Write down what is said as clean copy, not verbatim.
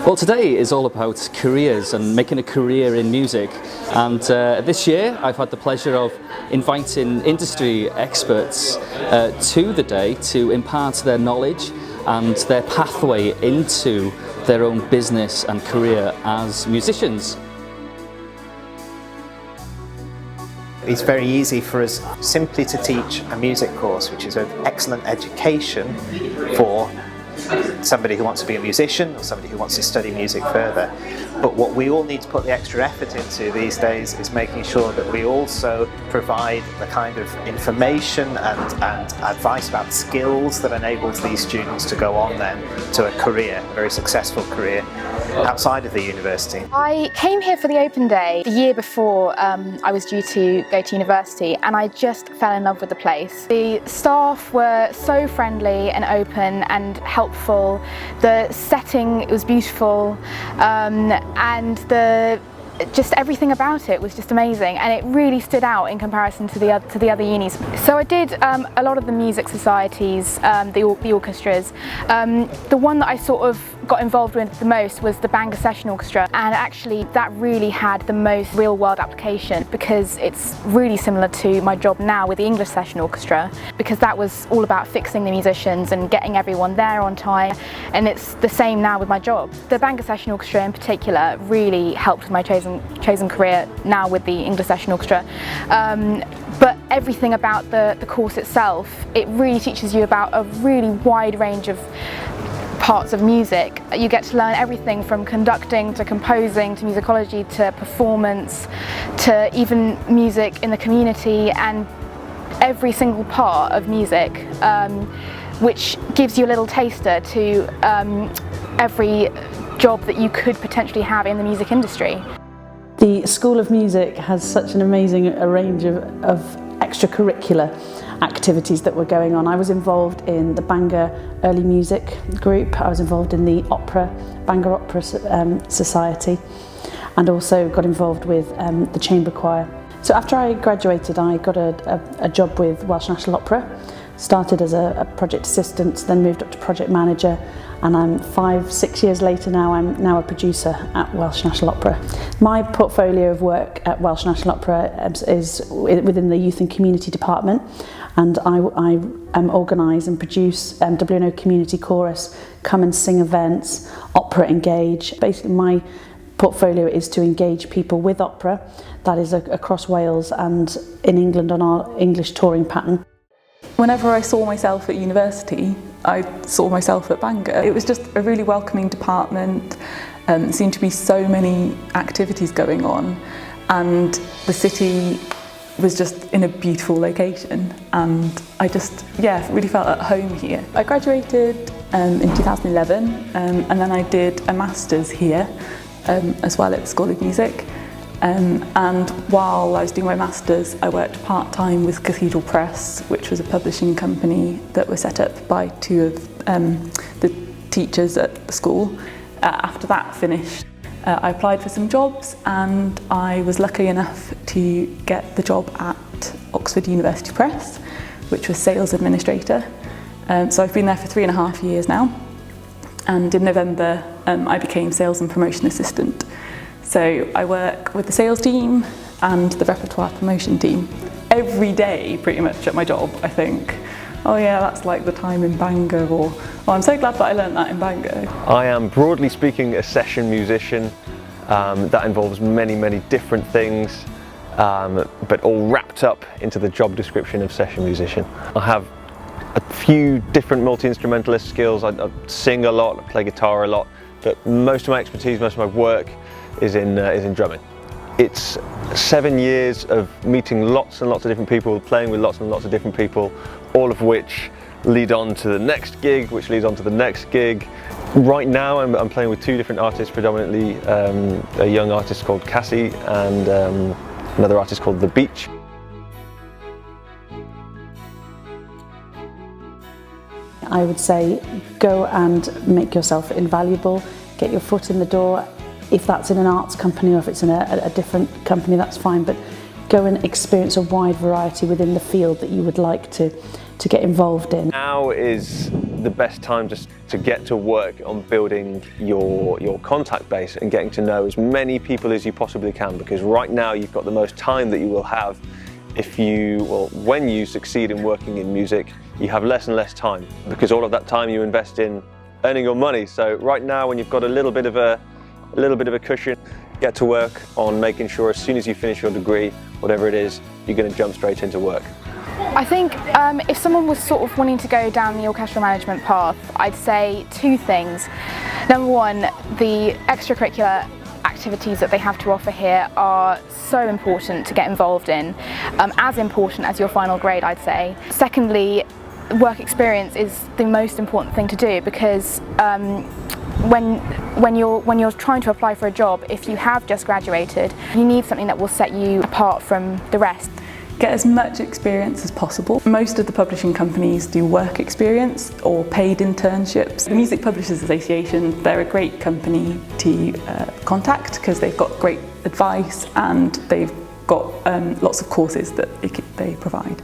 Well, today is all about careers and making a career in music, and this year I've had the pleasure of inviting industry experts to the day to impart their knowledge and their pathway into their own business and career as musicians. It's very easy for us simply to teach a music course, which is an excellent education for somebody who wants to be a musician or somebody who wants to study music further. But what we all need to put the extra effort into these days is making sure that we also provide the kind of information and advice about skills that enables these students to go on then to a career, a very successful career outside of the university. I came here for the open day the year before I was due to go to university, and I just fell in love with the place. The staff were so friendly and open and helpful. The setting, it was beautiful, and just everything about it was just amazing, and it really stood out in comparison to the other unis. So I did a lot of the music societies, the orchestras. The one that I sort of got involved with the most was the Bangor Session Orchestra, and actually that really had the most real-world application because it's really similar to my job now with the English Session Orchestra, because that was all about fixing the musicians and getting everyone there on time, and it's the same now with my job. The Bangor Session Orchestra in particular really helped with my chosen career now with the English Session Orchestra. But everything about the course itself, it really teaches you about a really wide range of parts of music. You get to learn everything from conducting to composing to musicology to performance to even music in the community, and every single part of music, which gives you a little taster to every job that you could potentially have in the music industry. The School of Music has such an amazing range of extracurricular activities that were going on. I was involved in the Bangor Early Music group, I was involved in the Bangor Opera Society, and also got involved with the chamber choir. So after I graduated, I got a job with Welsh National Opera. Started as a project assistant, then moved up to project manager, and I'm 5-6 years later now, I'm now a producer at Welsh National Opera. My portfolio of work at Welsh National Opera is within the Youth and Community Department, and I organise and produce W&O Community Chorus, come and sing events, opera engage. Basically my portfolio is to engage people with opera, that is across Wales and in England on our English touring pattern. Whenever I saw myself at university, I saw myself at Bangor. It was just a really welcoming department. There seemed to be so many activities going on, and the city was just in a beautiful location, and I just, really felt at home here. I graduated in 2011, and then I did a master's here as well at the School of Music. And while I was doing my master's, I worked part-time with Cathedral Press, which was a publishing company that was set up by two of the teachers at the school. After that finished, I applied for some jobs, and I was lucky enough to get the job at Oxford University Press, which was sales administrator. So I've been there for 3.5 years now, and in November I became sales and promotion assistant. So I work with the sales team and the repertoire promotion team. Every day pretty much at my job I think, oh yeah, that's like the time in Bangor, or oh, I'm so glad that I learned that in Bangor. I am broadly speaking a session musician that involves many different things, but all wrapped up into the job description of session musician. I have a few different multi-instrumentalist skills. I sing a lot, I play guitar a lot, but most of my expertise, most of my work is in drumming. It's 7 years of meeting lots and lots of different people, playing with lots and lots of different people, all of which lead on to the next gig, which leads on to the next gig. Right now I'm playing with two different artists, predominantly a young artist called Cassie and another artist called The Beach. I would say go and make yourself invaluable, get your foot in the door. If that's in an arts company or if it's in a different company, that's fine, but go and experience a wide variety within the field that you would like to get involved in. Now is the best time just to get to work on building your contact base and getting to know as many people as you possibly can, because right now you've got the most time that you will have. When you succeed in working in music, you have less and less time, because all of that time you invest in earning your money. So right now, when you've got a little bit of a cushion, get to work on making sure as soon as you finish your degree, whatever it is, you're going to jump straight into work. I think if someone was sort of wanting to go down the orchestral management path, I'd say two things. Number one, the extracurricular activities that they have to offer here are so important to get involved in, as important as your final grade, I'd say. Secondly, work experience is the most important thing to do, because when you're trying to apply for a job, if you have just graduated, you need something that will set you apart from the rest. Get as much experience as possible. Most of the publishing companies do work experience or paid internships. The Music Publishers Association, they're a great company to contact, because they've got great advice and they've got lots of courses that they provide.